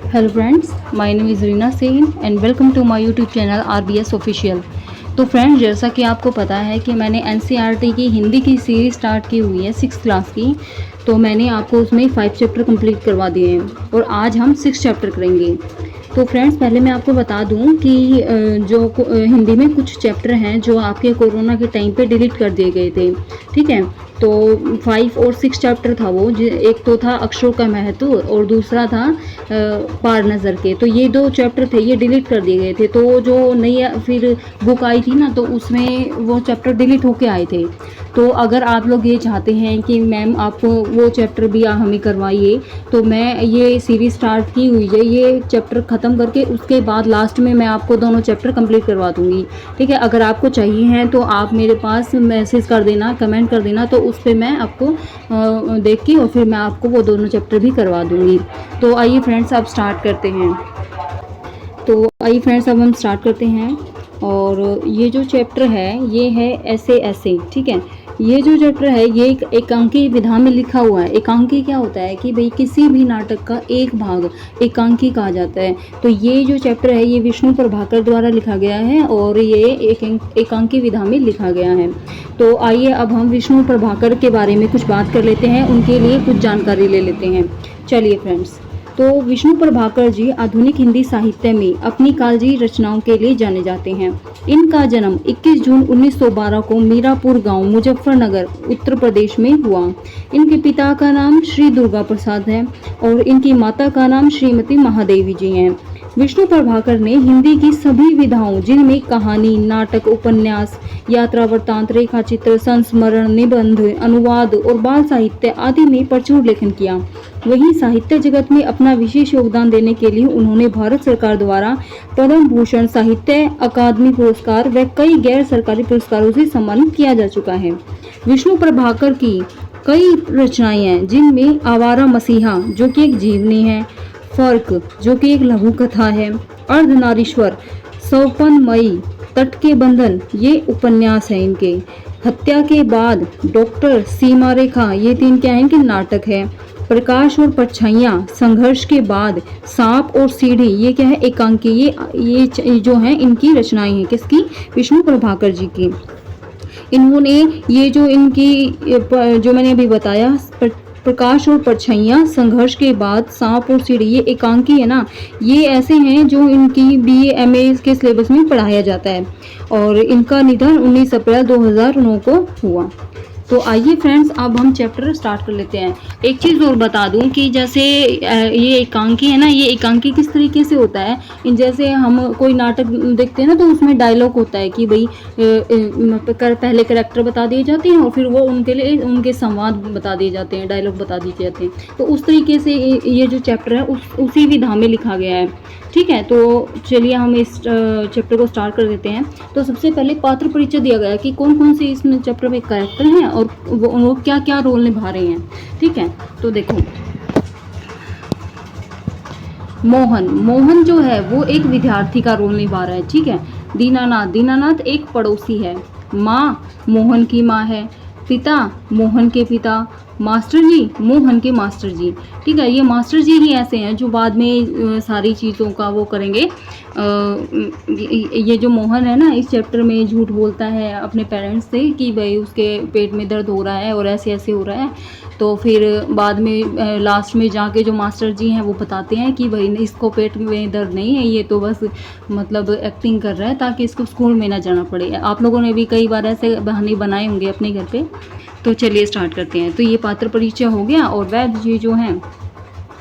Hello friends, my name is Reena Sen and welcome to my YouTube channel RBS official. तो friends, जैसा कि आपको पता है कि मैंने एनसीईआरटी की हिंदी की सीरीज स्टार्ट की हुई है 6th क्लास की। तो मैंने आपको उसमें 5 चैप्टर कंप्लीट करवा दिए हैं और आज हम 6 चैप्टर करेंगे। तो फ्रेंड्स, पहले मैं आपको बता दूं कि हिंदी में कुछ चैप्टर हैं जो आपके कोरोना के टाइम पे डिलीट कर दिए गए थे। ठीक है, तो 5 और 6 चैप्टर था वो। एक तो था अक्षरों का महत्व और दूसरा था पार नज़र के। तो ये 2 चैप्टर थे, ये डिलीट कर दिए गए थे। तो जो नई फिर बुक आई थी ना, तो उसमें वो चैप्टर डिलीट होके आए थे। तो अगर आप लोग ये चाहते हैं कि मैम आपको वो चैप्टर भी हमें करवाइए, तो मैं ये सीरीज स्टार्ट की हुई है, ये चैप्टर ख़त्म करके उसके बाद लास्ट में मैं आपको दोनों चैप्टर कंप्लीट करवा दूँगी। ठीक है, अगर आपको चाहिए हैं तो आप मेरे पास मैसेज कर देना, कमेंट कर देना, तो उस पर मैं आपको देख के और फिर मैं आपको वो दोनों चैप्टर भी करवा दूँगी। तो आइए फ्रेंड्स, अब स्टार्ट करते हैं। अब हम स्टार्ट करते हैं। और ये जो चैप्टर है ये है ऐसे। ठीक है, ये जो चैप्टर है ये एक एकांकी विधा में लिखा हुआ है। एकांकी क्या होता है कि भाई किसी भी नाटक का एक भाग एकांकी कहा जाता है। तो ये जो चैप्टर है ये विष्णु प्रभाकर द्वारा लिखा गया है और ये एकांकी विधा में लिखा गया है। तो आइए अब हम विष्णु प्रभाकर के बारे में कुछ बात कर लेते हैं, उनके लिए कुछ जानकारी ले लेते हैं। चलिए फ्रेंड्स, तो विष्णु प्रभाकर जी आधुनिक हिंदी साहित्य में अपनी कालजयी रचनाओं के लिए जाने जाते हैं। इनका जन्म 21 जून 1912 को मीरापुर गांव मुजफ्फरनगर उत्तर प्रदेश में हुआ। इनके पिता का नाम श्री दुर्गा प्रसाद है और इनकी माता का नाम श्रीमती महादेवी जी हैं। विष्णु प्रभाकर ने हिंदी की सभी विधाओं, जिनमें कहानी, नाटक, उपन्यास, यात्रा वृत्तांत, रेखाचित्र, संस्मरण, निबंध, अनुवाद और बाल साहित्य आदि में प्रचुर लेखन किया। वहीं साहित्य जगत में अपना विशेष योगदान देने के लिए उन्होंने भारत सरकार द्वारा पद्म भूषण, साहित्य अकादमी पुरस्कार व कई गैर सरकारी पुरस्कारों से सम्मानित किया जा चुका है। विष्णु प्रभाकर की कई रचनाएं हैं, जिनमें आवारा मसीहा जो कि एक जीवनी है, फर्क जो कि एक लघु कथा है, अर्धनारीश्वर, सौपनमयी, तट के बंधन ये उपन्यास है इनके, हत्या के बाद, डॉक्टर, सीमा रेखा ये 3 क्या है कि नाटक है, प्रकाश और परछाइयाँ, संघर्ष के बाद, सांप और सीढ़ी ये क्या है एकांकी। ये जो है इनकी रचनाएं हैं, किसकी? विष्णु प्रभाकर जी की। इन्होंने ये जो इनकी जो मैंने अभी बताया, प्रकाश और परछाइयाँ, संघर्ष के बाद, सांप और सीढ़ी ये एकांकी है ना, ये ऐसे हैं जो इनकी बीए एमए के सिलेबस में पढ़ाया जाता है। और इनका निधन 19 अप्रैल 2009 को हुआ। तो आइए फ्रेंड्स, अब हम चैप्टर स्टार्ट कर लेते हैं। एक चीज़ और बता दूं कि जैसे ये एकांकी है ना, ये एकांकी किस तरीके से होता है। जैसे हम कोई नाटक देखते हैं ना, तो उसमें डायलॉग होता है कि भाई पहले कैरेक्टर बता दिए जाते हैं और फिर वो उनके लिए उनके संवाद बता दिए जाते हैं, डायलॉग बता दिए जाते हैं। तो उस तरीके से ये जो चैप्टर है उसी विधा में लिखा गया है। ठीक है, तो चलिए हम इस चैप्टर को स्टार्ट कर देते हैं। तो सबसे पहले पात्र परिचय दिया गया है कि कौन कौन से इस चैप्टर में कैरेक्टर हैं और वो क्या क्या रोल निभा रहे हैं। ठीक है, तो देखो, मोहन जो है वो एक विद्यार्थी का रोल निभा रहा है। ठीक है, दीनानाथ एक पड़ोसी है। माँ मोहन की माँ है। पिता मोहन के पिता। मास्टर जी मोहन के मास्टर जी। ठीक है, ये मास्टर जी ही ऐसे हैं जो बाद में सारी चीज़ों का वो करेंगे। ये जो मोहन है ना, इस चैप्टर में झूठ बोलता है अपने पेरेंट्स से कि भाई उसके पेट में दर्द हो रहा है और ऐसे ऐसे हो रहा है। तो फिर बाद में लास्ट में जाके जो मास्टर जी हैं वो बताते हैं कि भाई इसको पेट में दर्द नहीं है, ये तो बस मतलब एक्टिंग कर रहा है ताकि इसको स्कूल में ना जाना पड़े। आप लोगों ने भी कई बार ऐसे बहाने बनाए होंगे अपने घर पे। तो चलिए स्टार्ट करते हैं। तो ये पात्र परिचय हो गया। और वैद्य जी जो हैं,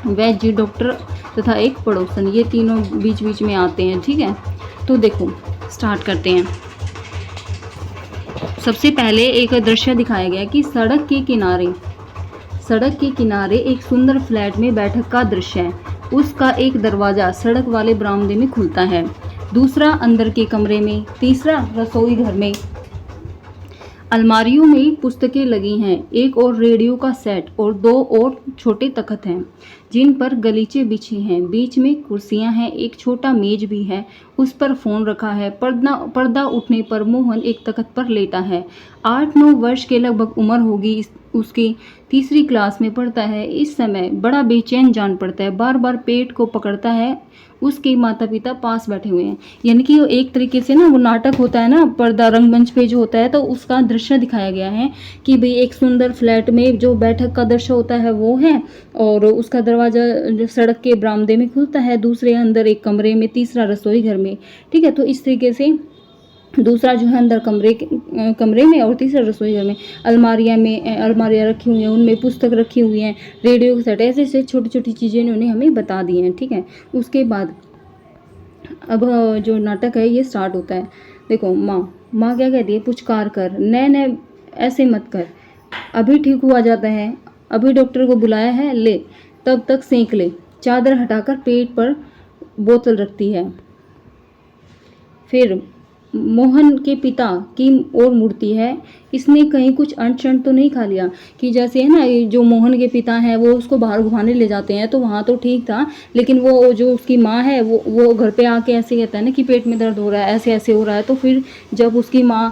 वैद्य जी, डॉक्टर तथा एक पड़ोसन, ये तीनों बीच बीच में आते हैं। ठीक है, तो देखो स्टार्ट करते हैं। सबसे पहले एक दृश्य दिखाया गया कि सड़क के किनारे एक सुंदर फ्लैट में बैठक का दृश्य है। उसका एक दरवाजा सड़क वाले बरामदे में खुलता है, दूसरा अंदर के कमरे में, तीसरा रसोई घर में। अलमारियों में पुस्तकें लगी हैं, एक और रेडियो का सेट और 2 और छोटे तख्त हैं जिन पर गलीचे बिछे हैं। बीच में कुर्सियां हैं, एक छोटा मेज भी है, उस पर फोन रखा है। पर्दा उठने पर मोहन एक तख्त पर लेटा है। 8-9 वर्ष के लगभग उम्र होगी उसकी तीसरी क्लास में पढ़ता है। इस समय बड़ा बेचैन जान पड़ता है, बार बार पेट को पकड़ता है। उसके माता पिता पास बैठे हुए हैं। यानी कि एक तरीके से ना वो नाटक होता है ना, पर्दा रंगमंच पे जो होता है, तो उसका दृश्य दिखाया गया है कि भाई एक सुंदर फ्लैट में जो बैठक का दृश्य होता है वो है, और उसका दरवाजा सड़क के बरामदे में खुलता है, दूसरे अंदर एक कमरे में, तीसरा रसोई घर में। ठीक है, तो इस तरीके से दूसरा जो है अंदर कमरे में, और तीसरा रसोई घर में। अलमारियाँ रखी हुई हैं, उनमें पुस्तक रखी हुई हैं, रेडियो सेट, ऐसे ऐसे छोटी छोटी चीज़ें इन्होंने हमें बता दी हैं। ठीक है, उसके बाद अब जो नाटक है ये स्टार्ट होता है। देखो, माँ क्या कहती है, पुचकार कर, नए ऐसे मत कर, अभी ठीक हुआ जाता है, अभी डॉक्टर को बुलाया है, ले, तब तक सेंक ले। चादर हटाकर पेट पर बोतल रखती है। फिर मोहन के पिता की ओर मुड़ती है, इसने कहीं कुछ अनशन तो नहीं खा लिया। कि जैसे है ना, ये जो मोहन के पिता हैं वो उसको बाहर घुमाने ले जाते हैं, तो वहाँ तो ठीक था, लेकिन वो जो उसकी माँ है वो घर पे आके ऐसे कहता है ना कि पेट में दर्द हो रहा है, ऐसे ऐसे हो रहा है। तो फिर जब उसकी माँ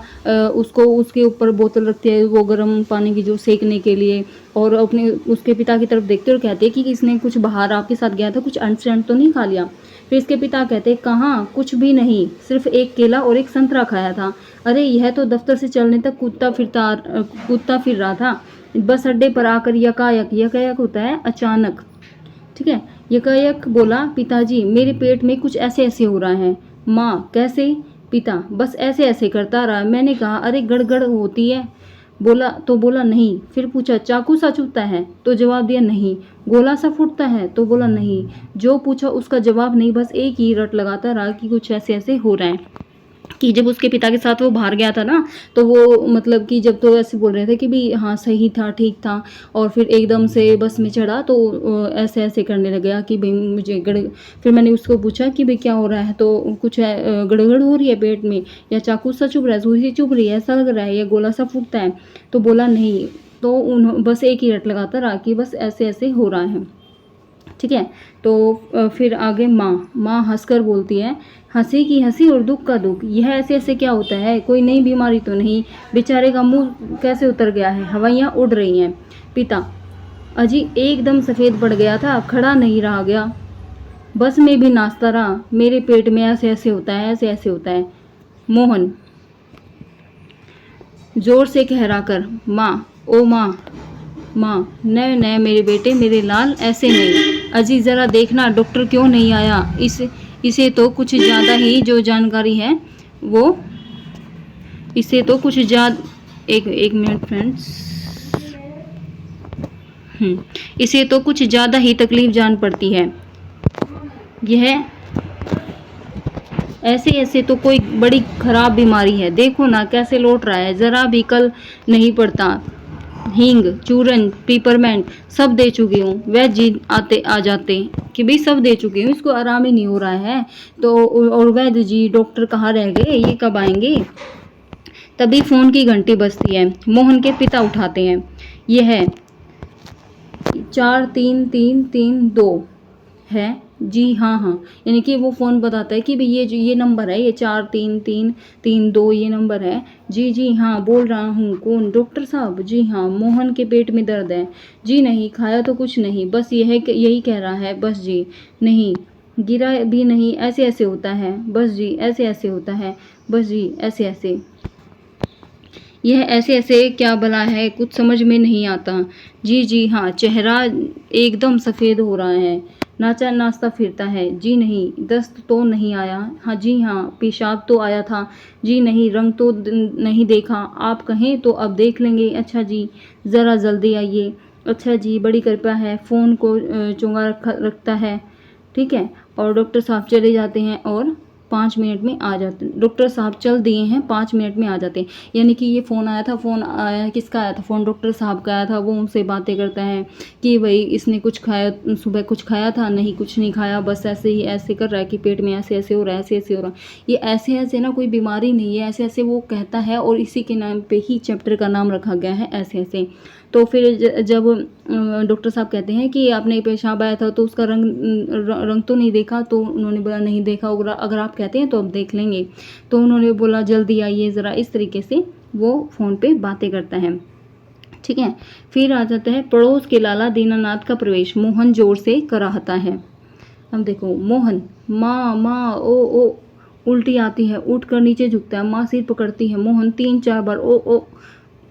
उसको उसके ऊपर बोतल रखती है वो गर्म पानी की जो सेकने के लिए, और अपने उसके पिता की तरफ देखते और कहते हैं कि इसने कुछ बाहर आपके साथ गया था, कुछ अनशन तो नहीं खा लिया। फिर इसके पिता कहते, कहाँ, कुछ भी नहीं, सिर्फ एक केला और एक संतरा खाया था। अरे यह तो दफ्तर से चलने तक कूदता फिर रहा था, बस अड्डे पर आकर यकायक होता है अचानक। ठीक है, यकायक बोला, पिताजी मेरे पेट में कुछ ऐसे ऐसे हो रहा है। माँ, कैसे? पिता, बस ऐसे ऐसे करता रहा। मैंने कहा अरे गड़गड़ होती है, बोला नहीं। फिर पूछा, चाकू सा चुभता है? तो जवाब दिया नहीं। गोला सा फूटता है? तो बोला नहीं। जो पूछा उसका जवाब नहीं, बस एक ही रट लगाता रहा कि कुछ ऐसे ऐसे हो रहा है। कि जब उसके पिता के साथ वो बाहर गया था ना, तो वो मतलब कि जब तो ऐसे बोल रहे थे कि भी हाँ सही था, ठीक था, और फिर एकदम से बस में चढ़ा तो ऐसे ऐसे करने लगा कि भाई मुझे फिर मैंने उसको पूछा कि भाई क्या हो रहा है, तो कुछ गड़गड़ हो रही है पेट में, या चाकू सा चुभ रहा है, सुई सी चुभ रही है, ऐसा लग रहा है, या गोला सा फूटता है? तो बोला नहीं। तो बस एक ही रट लगाता रहा कि बस ऐसे ऐसे हो रहा है। ठीक है, तो फिर आगे माँ हंसकर बोलती है, हंसी की हंसी और दुख का दुख, यह ऐसे ऐसे क्या होता है, कोई नई बीमारी तो नहीं? बेचारे का मुंह कैसे उतर गया है, हवाइयाँ उड़ रही हैं। पिता, अजी एकदम सफ़ेद पड़ गया था, खड़ा नहीं रहा गया, बस में भी नाचता रहा, मेरे पेट में ऐसे ऐसे होता है, ऐसे ऐसे होता है। मोहन जोर से कहरा कर, माँ, ओ माँ, नए मेरे बेटे, मेरे लाल, ऐसे नहीं। अजी ज़रा देखना डॉक्टर क्यों नहीं आया, इसे तो कुछ ज़्यादा ही जो जानकारी है वो, इसे तो कुछ ज़्यादा, एक मिनट फ्रेंड्स, इसे तो कुछ ज़्यादा ही तकलीफ जान पड़ती है। यह ऐसे ऐसे तो कोई बड़ी खराब बीमारी है, देखो ना कैसे लौट रहा है, ज़रा भी कल नहीं पड़ता। हींग, चूरन, पीपरमेंट सब दे चुकी हूँ, वैद्य जी आ जाते कि भाई सब दे चुकी हूँ, इसको आराम ही नहीं हो रहा है, तो और वैद्य जी डॉक्टर कहाँ रह गए, ये कब आएंगे? तभी फ़ोन की घंटी बजती है। मोहन के पिता उठाते हैं। यह है 43332 है जी, हाँ, यानी कि वो फ़ोन बताता है कि भाई ये नंबर है, ये 43332 ये नंबर है। जी हाँ, बोल रहा हूँ, कौन? डॉक्टर साहब? जी हाँ, मोहन के पेट में दर्द है। जी नहीं, खाया तो कुछ नहीं, बस यही कह रहा है, बस जी। नहीं, गिरा भी नहीं, ऐसे ऐसे होता है, बस जी, ऐसे ऐसे होता है, बस जी, ऐसे ऐसे। यह ऐसे ऐसे क्या भला है, कुछ समझ में नहीं आता। जी हाँ, चेहरा एकदम सफ़ेद हो रहा है, नाचता फिरता है। जी नहीं, दस्त तो नहीं आया? हाँ जी हाँ, पेशाब तो आया था। जी नहीं, रंग तो नहीं देखा, आप कहें तो अब देख लेंगे। अच्छा जी, ज़रा जल्दी आइए। अच्छा जी, बड़ी कृपा है। फ़ोन को चुंगा रखता है। ठीक है, और डॉक्टर साहब चले जाते हैं और 5 मिनट में आ जाते हैं। डॉक्टर साहब चल दिए हैं, 5 मिनट में आ जाते हैं। यानी कि ये फ़ोन आया, किसका आया था फ़ोन? डॉक्टर साहब का आया था। वो उनसे बातें करता है कि भाई इसने कुछ खाया, सुबह कुछ खाया था? नहीं, कुछ नहीं खाया, बस ऐसे ही ऐसे कर रहा है कि पेट में ऐसे ऐसे हो रहा है, ऐसे ऐसे हो रहा है। ये ऐसे ऐसे ना कोई बीमारी नहीं है, ऐसे ऐसे वो कहता है, और इसी के नाम पे ही चैप्टर का नाम रखा गया है, ऐसे ऐसे। तो फिर जब डॉक्टर साहब कहते हैं कि आपने पेशाब आया था तो उसका रंग तो नहीं देखा? तो उन्होंने बोला नहीं देखा, अगर आप कहते हैं तो अब देख लेंगे। तो उन्होंने बोला जल्दी आइए ज़रा, इस तरीके से वो फ़ोन पे बातें करता है। ठीक है। फिर आ जाता है पड़ोस के लाला दीनानाथ का प्रवेश, मोहन जोर से कराहता है। अब देखो मोहन, माँ माँ ओ, उल्टी आती है, उठ कर नीचे झुकता है, माँ सिर पकड़ती है, मोहन 3-4 बार ओ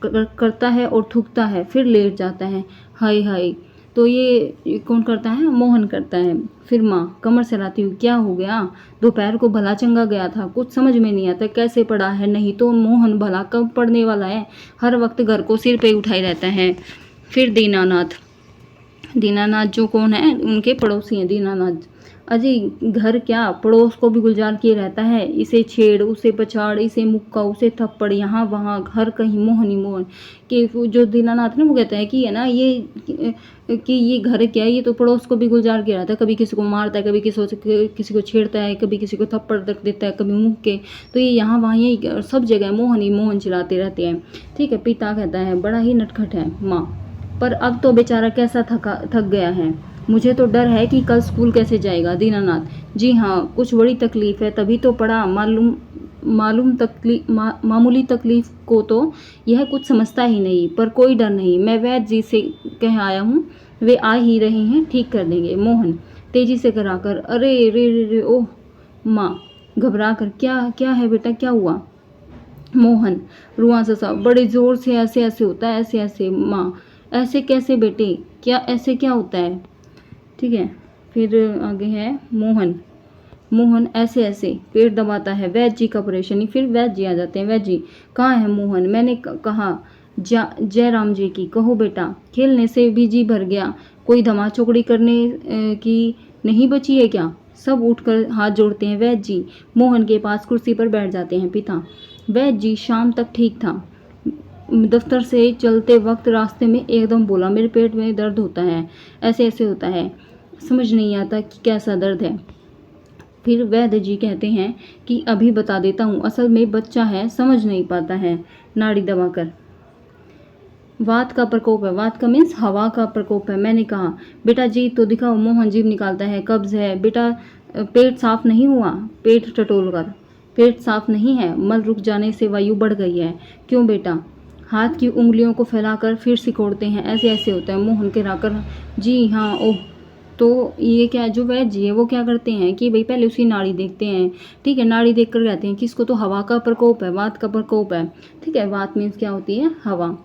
करता है और थूकता है, फिर लेट जाता है। हाय हाय। तो ये कौन करता है? मोहन करता है। फिर माँ कमर सहलाती हुई, क्या हो गया? दोपहर को भला चंगा गया था, कुछ समझ में नहीं आता कैसे पड़ा है, नहीं तो मोहन भला कब पड़ने वाला है, हर वक्त घर को सिर पे उठाए रहता है। फिर दीनानाथ, दीनानाथ जो कौन है? उनके पड़ोसी हैं दीनानाथ। अजय घर क्या पड़ोस को भी गुलजार किए रहता है, इसे छेड़ उसे पछाड़, इसे मुक्का उसे थप्पड़, यहाँ वहाँ हर कहीं मोहन ही मोहन। कि जो दीनानाथ ना वो कहता है कि है ना ये घर क्या है, ये तो पड़ोस को भी गुलजार किया रहता है, कभी किसी को मारता है, कभी किसी को छेड़ता है, कभी किसी को थप्पड़ रख देता है, कभी मुक्के, तो ये यहाँ वहाँ यही सब जगह मोहन ही मोहन चिल्लाते रहते हैं। ठीक है। पिता कहता है बड़ा ही नटखट है माँ, पर अब तो बेचारा कैसा थक गया है, मुझे तो डर है कि कल स्कूल कैसे जाएगा। दीनानाथ, जी हाँ कुछ बड़ी तकलीफ है, तभी तो पढ़ा, मामूली तकलीफ को तो यह कुछ समझता ही नहीं, पर कोई डर नहीं, मैं वैद्य जी से कह आया हूँ, वे आ ही रहे हैं, ठीक कर देंगे। मोहन तेजी से कराकर, अरे रे रे रे ओह। माँ घबरा कर, क्या क्या है बेटा, क्या हुआ? मोहन रुआ सा, बड़े जोर से, ऐसे ऐसे होता है, ऐसे ऐसे। माँ ऐसे कैसे बेटे, क्या ऐसे क्या होता है? ठीक है। फिर आगे है मोहन, मोहन ऐसे ऐसे पेट दबाता है, वैद्य जी का परेशानी। फिर वैद्य जी आ जाते हैं। वैद्य जी, कहाँ है मोहन? मैंने कहा जयराम जी की, कहो बेटा, खेलने से भी जी भर गया, कोई धमा चौकड़ी करने की नहीं बची है क्या? सब उठकर हाथ जोड़ते हैं। वैद्य जी मोहन के पास कुर्सी पर बैठ जाते हैं। पिता, वैद्य जी शाम तक ठीक था, दफ्तर से चलते वक्त रास्ते में एकदम बोला, मेरे पेट में दर्द होता है, ऐसे ऐसे होता है, समझ नहीं आता कि कैसा दर्द है। फिर वैद्य जी कहते हैं कि अभी बता देता हूँ, असल में बच्चा है, समझ नहीं पाता है, नाड़ी दबाकर। वात का प्रकोप है, वात का मीन्स हवा का प्रकोप है। मैंने कहा बेटा जीभ तो दिखाओ। मोहन जीभ निकालता है, कब्ज है बेटा, पेट साफ नहीं हुआ, पेट टटोल कर, पेट साफ नहीं है, मल रुक जाने से वायु बढ़ गई है। क्यों बेटा? हाथ की उंगलियों को फैलाकर फिर सिकोड़ते हैं, ऐसे ऐसे होता है। मोहन कराकर, जी हाँ ओह। तो ये क्या, जो वैद्य जी है वो क्या करते हैं कि भाई पहले उसकी नाड़ी देखते हैं। ठीक है। नाड़ी देख कर कहते हैं कि इसको तो हवा का प्रकोप है, वात का प्रकोप है। ठीक है। वात मीन्स क्या होती है? हवा।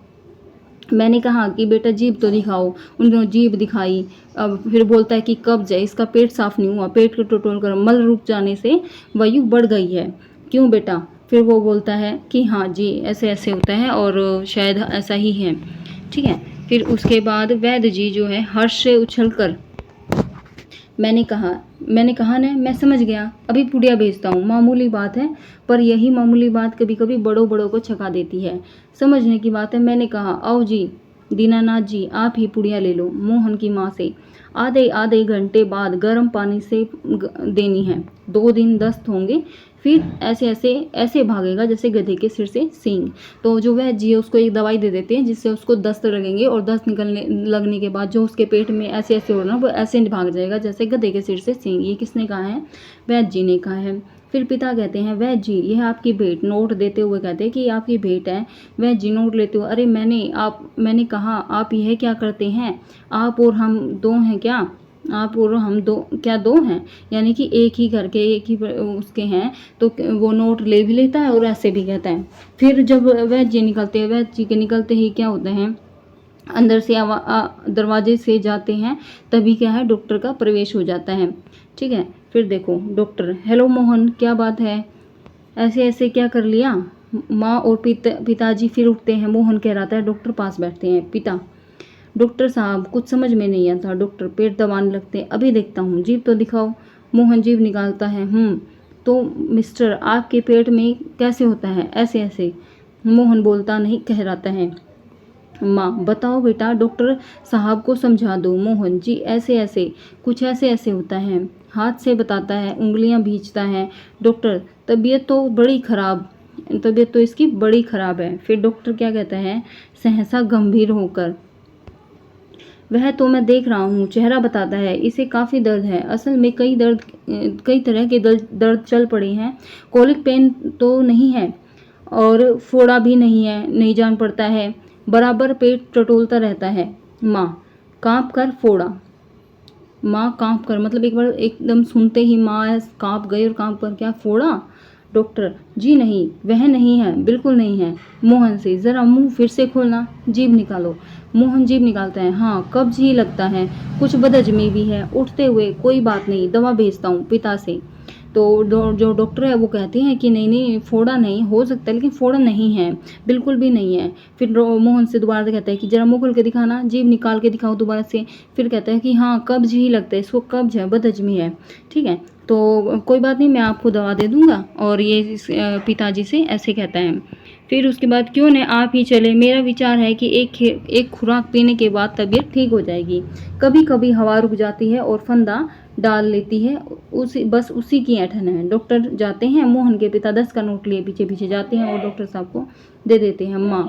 मैंने कहा कि बेटा जीभ तो दिखाओ, उन्होंने जीभ दिखाई। अब फिर बोलता है कि कब्ज है, इसका पेट साफ नहीं हुआ, पेट को टटोल कर मल रुक जाने से वायु बढ़ गई है। क्यों बेटा? फिर वो बोलता है कि हाँ जी ऐसे ऐसे होता है और शायद ऐसा ही है। ठीक है। फिर उसके बाद वैद्य जी जो है हर्ष से उछल कर, मैंने कहा ना, मैं समझ गया, अभी पुड़िया भेजता हूँ, मामूली बात है, पर यही मामूली बात कभी कभी बड़ों बड़ों को छका देती है, समझने की बात है। मैंने कहा आओ जी दीनानाथ जी, आप ही पुड़िया ले लो। मोहन की माँ से आधे घंटे बाद गर्म पानी से देनी है, 2 दिन दस्त होंगे, फिर ऐसे भागेगा जैसे गधे के सिर से सींग। तो जो वह जी है उसको एक दवाई दे देते हैं जिससे उसको दस्त लगेंगे, और दस्त लगने के बाद जो उसके पेट में ऐसे ऐसे हो रहा है वो ऐसे भाग जाएगा जैसे गधे के सिर से सींग। ये किसने कहा है? वैद्य जी ने कहा है। फिर पिता कहते हैं वैद्य जी यह आपकी भेंट, नोट देते हुए कहते हैं कि ये आपकी भेंट है। वैद्य जी नोट लेते हुए, अरे मैंने कहा आप यह क्या करते हैं, आप और हम दो हैं क्या? आप और हम दो क्या दो हैं? यानी कि एक ही घर के, एक ही उसके हैं। तो वो नोट ले भी लेता है और ऐसे भी कहता है। फिर जब वैद्य जी निकलते हैं, वैद्य जी के निकलते ही क्या होते हैं, अंदर से दरवाजे से जाते हैं, तभी क्या है डॉक्टर का प्रवेश हो जाता है। ठीक है। फिर देखो डॉक्टर, हेलो मोहन क्या बात है, ऐसे ऐसे क्या कर लिया? माँ और पिताजी फिर उठते हैं। मोहन कह रहा था, डॉक्टर पास बैठते हैं। पिता, डॉक्टर साहब कुछ समझ में नहीं आता, डॉक्टर पेट दबाने लगते हैं, अभी देखता हूँ, जीभ तो दिखाओ। मोहन जीभ निकालता है। तो मिस्टर आपके पेट में कैसे होता है, ऐसे ऐसे? मोहन बोलता नहीं, कहराता है। माँ, बताओ बेटा, डॉक्टर साहब को समझा दो। मोहन जी ऐसे ऐसे, कुछ ऐसे ऐसे होता है, हाथ से बताता है, उंगलियां भींचता है। डॉक्टर, तबीयत तो इसकी बड़ी खराब है। फिर डॉक्टर क्या कहता है सहसा गंभीर होकर, वह तो मैं देख रहा हूँ, चेहरा बताता है, इसे काफ़ी दर्द है, असल में कई तरह के दर्द चल पड़े हैं, कॉलिक पेन तो नहीं है और फोड़ा भी नहीं है, नहीं जान पड़ता है, बराबर पेट टटोलता रहता है। माँ, काँप कर फोड़ा। माँ काँप कर मतलब एक बार एकदम सुनते ही माँ काँप गई और काँप कर क्या फोड़ा। डॉक्टर, जी नहीं, वह नहीं है, बिल्कुल नहीं है। मोहन से, जरा मुंह फिर से खोलना, जीभ निकालो। मोहन जीभ निकालता है। हाँ, कब्ज ही लगता है, कुछ बदहजमी भी है। उठते हुए, कोई बात नहीं, दवा भेजता हूँ पिता से। तो जो डॉक्टर है वो कहते हैं कि नहीं नहीं, फोड़ा नहीं हो सकता, लेकिन फोड़ा नहीं है, बिल्कुल भी नहीं है। फिर मोहन से दोबारा से कहता है कि जरा मुंह खोल के दिखाना, जीभ निकाल के दिखाओ दोबारा से। फिर कहता है कि हाँ, कब्ज ही लगता है, इसको कब्ज है, बदहजमी है। ठीक है, तो कोई बात नहीं, मैं आपको दवा दे दूंगा। और ये पिताजी से ऐसे कहता है। फिर उसके बाद, क्यों न आप ही चले, मेरा विचार है कि एक खुराक पीने के बाद तबीयत ठीक हो जाएगी। कभी कभी हवा रुक जाती है और फंदा डाल लेती है, बस उसी की ऐंठन है। डॉक्टर जाते हैं, मोहन के पिता 10 का नोट लिए पीछे पीछे जाते हैं और डॉक्टर साहब को दे देते हैं। माँ,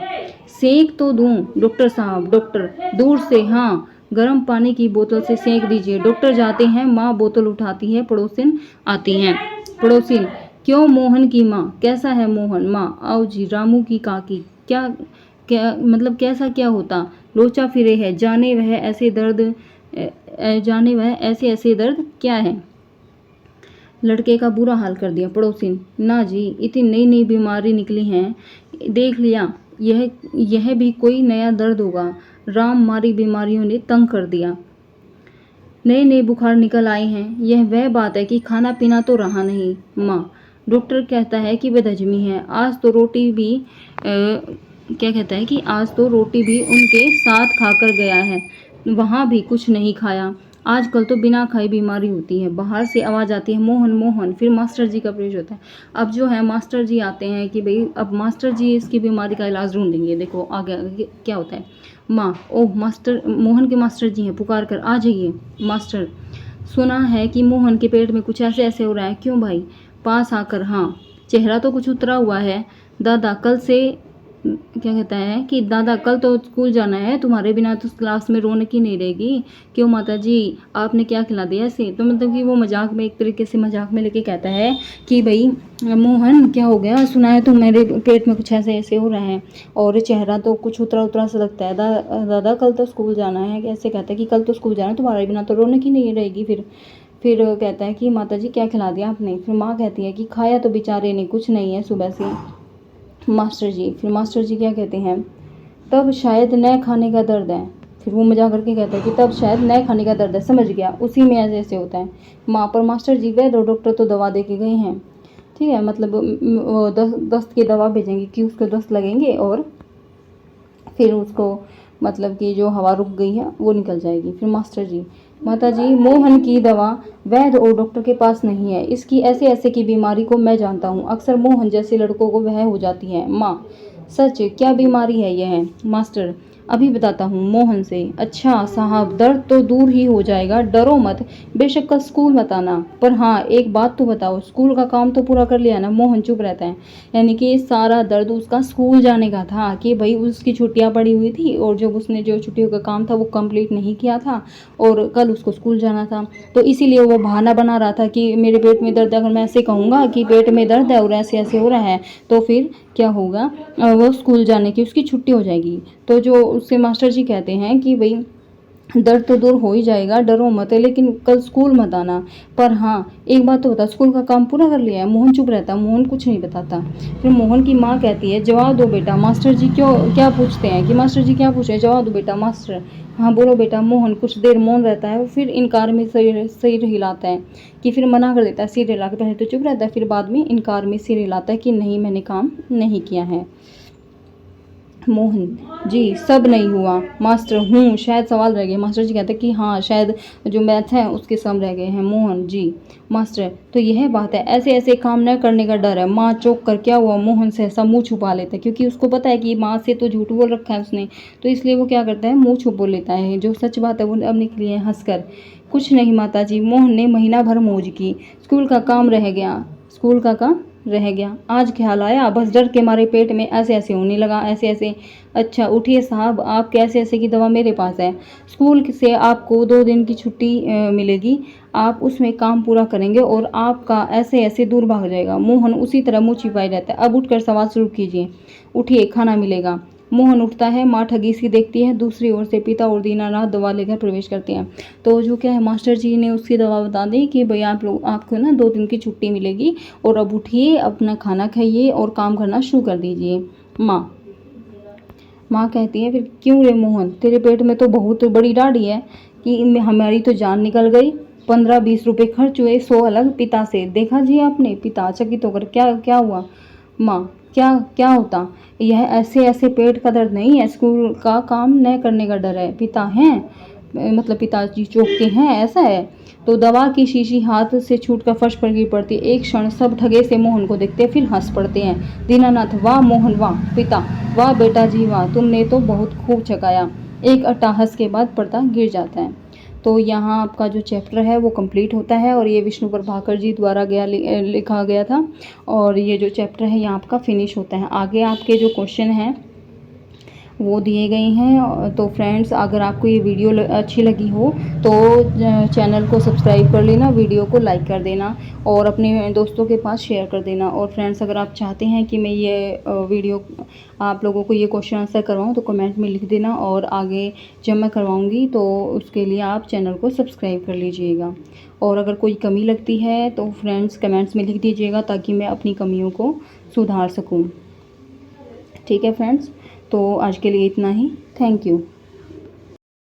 सेक तो दूं डॉक्टर साहब। डॉक्टर, दूर से, हाँ, गर्म पानी की बोतल से सेक दीजिए। डॉक्टर जाते हैं, माँ बोतल उठाती है, पड़ोसिन आती हैं। पड़ोसिन, क्यों मोहन की माँ, कैसा है मोहन। माँ, आओ जी, रामू की काकी, क्या क्या मतलब कैसा क्या होता, लोचा फिरे है, जाने वह ऐसे दर्द, जाने वह ऐसे ऐसे दर्द क्या है। लड़के का बुरा हाल कर दिया। पड़ोसिन, ना जी, इतनी नई नई बीमारी निकली हैं, देख लिया, यह भी कोई नया दर्द होगा। राम मारी बीमारियों ने तंग कर दिया, नए नए बुखार निकल आए हैं। यह वह बात है कि खाना पीना तो रहा नहीं। माँ, डॉक्टर कहता है कि बदहजमी है, आज तो रोटी भी क्या कहता है कि आज तो रोटी भी उनके साथ खाकर गया है, वहाँ भी कुछ नहीं खाया। आजकल तो बिना खाई बीमारी होती है। बाहर से आवाज़ आती है, मोहन मोहन। फिर मास्टर जी का प्रवेश होता है। अब जो है मास्टर जी आते हैं कि भाई अब मास्टर जी इसकी बीमारी का इलाज ढूंढेंगे। देखो आगे आगे क्या होता है। माँ, ओह मास्टर, मोहन के मास्टर जी हैं, पुकार कर आ जाइए। मास्टर, सुना है कि मोहन के पेट में कुछ ऐसे ऐसे हो रहा है, क्यों भाई। पास आकर, हाँ, चेहरा तो कुछ उतरा हुआ है। दादा, कल से क्या कहता है कि दादा कल तो स्कूल जाना है, तुम्हारे बिना तो क्लास में रौनक ही नहीं रहेगी। क्यों माता जी, आपने क्या खिला दिया ऐसे। तो मतलब कि वो मजाक में, एक तरीके से मजाक में लेके कहता है कि भाई मोहन क्या हो गया, सुना है तो मेरे पेट में कुछ ऐसे ऐसे हो रहा है और चेहरा तो कुछ उतरा उतरा सा लगता है। दादा कल तो स्कूल जाना है। कैसे कहता है कि कल तो स्कूल जाना है, तुम्हारे बिना तो रौनक ही नहीं रहेगी। फिर कहता है कि माता जी क्या खिला दिया आपने। फिर माँ कहती है कि खाया तो बेचारे ने कुछ नहीं है सुबह से। मास्टर जी, फिर मास्टर जी क्या कहते हैं, तब शायद नए खाने का दर्द है। फिर वो मजाक करके कहता है कि तब शायद नए खाने का दर्द है, समझ गया, उसी में ऐसे ऐसे होता है। माँ, पर मास्टर जी गए तो डॉक्टर तो दवा दे के गए हैं। ठीक है, मतलब वो दस्त की दवा भेजेंगे कि उसको दस्त लगेंगे और फिर उसको मतलब कि जो हवा रुक गई है वो निकल जाएगी। फिर मास्टर जी, माता जी, मोहन की दवा वैद्य और डॉक्टर के पास नहीं है, इसकी ऐसे ऐसे की बीमारी को मैं जानता हूँ, अक्सर मोहन जैसे लड़कों को वह हो जाती है। माँ, सच, क्या बीमारी है यह। मास्टर, अभी बताता हूँ मोहन से। अच्छा साहब, दर्द तो दूर ही हो जाएगा, डरो मत, बेशक कल स्कूल मत आना, पर हाँ एक बात तो बताओ, स्कूल का काम तो पूरा कर लिया ना। मोहन चुप रहता है, यानी कि सारा दर्द उसका स्कूल जाने का था कि भाई उसकी छुट्टियां पड़ी हुई थी और जब उसने जो छुट्टियों का काम था वो कंप्लीट नहीं किया था और कल उसको स्कूल जाना था, तो इसीलिए वो बहाना बना रहा था कि मेरे पेट में दर्द है। अगर मैं ऐसे कहूँगा कि पेट में दर्द है और ऐसे ऐसे हो रहा है तो फिर क्या होगा, वो स्कूल जाने की उसकी छुट्टी हो जाएगी। तो जो उससे मास्टर जी कहते हैं कि भाई दर्द तो दूर हो ही जाएगा, डरो मत, लेकिन कल स्कूल मत आना, पर हाँ एक बात तो बता, स्कूल का काम पूरा कर लिया है। मोहन चुप रहता, मोहन कुछ नहीं बताता। फिर मोहन की माँ कहती है, जवाब दो बेटा। मास्टर जी क्यों क्या पूछते हैं कि मास्टर जी क्या पूछ रहे हैं, जवाब दो बेटा। मास्टर, हाँ बोलो बेटा। मोहन कुछ देर मौन रहता है, फिर इनकार में सिर हिलाता है कि फिर मना कर देता है सिर हिला के। पहले तो चुप रहता है, फिर बाद में इनकार में सिर हिलाता है कि नहीं, मैंने काम नहीं किया है। मोहन जी, सब नहीं हुआ। मास्टर, शायद सवाल रह गए। मास्टर जी कहते हैं कि हाँ शायद जो मैथ है उसके सम रह गए हैं। मोहन जी, मास्टर, तो यह बात है, ऐसे ऐसे काम न करने का डर है। माँ चौंक कर, क्या हुआ। मोहन से ऐसा मुंह छुपा लेता है क्योंकि उसको पता है कि माँ से तो झूठ बोल रखा है उसने, तो इसलिए वो क्या करता है, मुँह छुप बोल लेता है। जो सच बात है वो अब निकली है हंसकर। कुछ नहीं माता जी, मोहन ने महीना भर मौज की, स्कूल का काम रह गया, स्कूल का काम रह गया, आज ख्याल आया, बस डर के मारे पेट में ऐसे ऐसे होने लगा, ऐसे ऐसे। अच्छा उठिए साहब, आप कैसे ऐसे की दवा मेरे पास है, स्कूल से आपको 2 दिन की छुट्टी मिलेगी, आप उसमें काम पूरा करेंगे और आपका ऐसे ऐसे दूर भाग जाएगा। मोहन उसी तरह मुँह छिपाए रहता है। अब उठकर सवाल शुरू कीजिए, उठिए, खाना मिलेगा। मोहन उठता है, माँ ठगी सी देखती है। दूसरी ओर से पिता और दीनानाथ दवा लेकर प्रवेश करते हैं। तो जो क्या है, मास्टर जी ने उसकी दवा बता दी कि भाई आप लोग, आपको ना 2 दिन की छुट्टी मिलेगी और अब उठिए, अपना खाना खाइए और काम करना शुरू कर दीजिए। माँ कहती है, फिर क्यों रे मोहन, तेरे पेट में तो बहुत बड़ी दाढ़ी है कि हमारी तो जान निकल गई। 15-20 रुपए खर्च हुए, 100 अलग पिता से। देखा जी आपने? पिता चकित होकर, क्या क्या हुआ? माँ, क्या क्या होता? यह ऐसे ऐसे पेट का दर्द नहीं है, स्कूल का काम न करने का डर है। पिता हैं, मतलब पिताजी चौंक के हैं, ऐसा है? तो दवा की शीशी हाथ से छूटकर फर्श पर गिर पड़ती। एक क्षण सब ठगे से मोहन को देखते, फिर हंस पड़ते हैं। दीनानाथ, वाह मोहन वाह। पिता, वाह बेटा जी वाह, तुमने तो बहुत खूब चकाया। एक अट्टहास के बाद पर्दा गिर जाता है। तो यहाँ आपका जो चैप्टर है वो कंप्लीट होता है और ये विष्णु प्रभाकर जी द्वारा लिखा गया था और ये जो चैप्टर है यहाँ आपका फिनिश होता है। आगे आपके जो क्वेश्चन हैं वो दिए गए हैं। तो फ्रेंड्स, अगर आपको ये वीडियो अच्छी लगी हो तो चैनल को सब्सक्राइब कर लेना, वीडियो को लाइक कर देना और अपने दोस्तों के पास शेयर कर देना। और फ्रेंड्स, अगर आप चाहते हैं कि मैं ये वीडियो आप लोगों को ये क्वेश्चन आंसर करवाऊँ तो कमेंट में लिख देना और आगे जब मैं करवाऊँगी तो उसके लिए आप चैनल को सब्सक्राइब कर लीजिएगा। और अगर कोई कमी लगती है तो फ्रेंड्स कमेंट्स में लिख दीजिएगा ताकि मैं अपनी कमियों को सुधार सकूँ। ठीक है फ्रेंड्स, तो आज के लिए इतना ही। Thank you.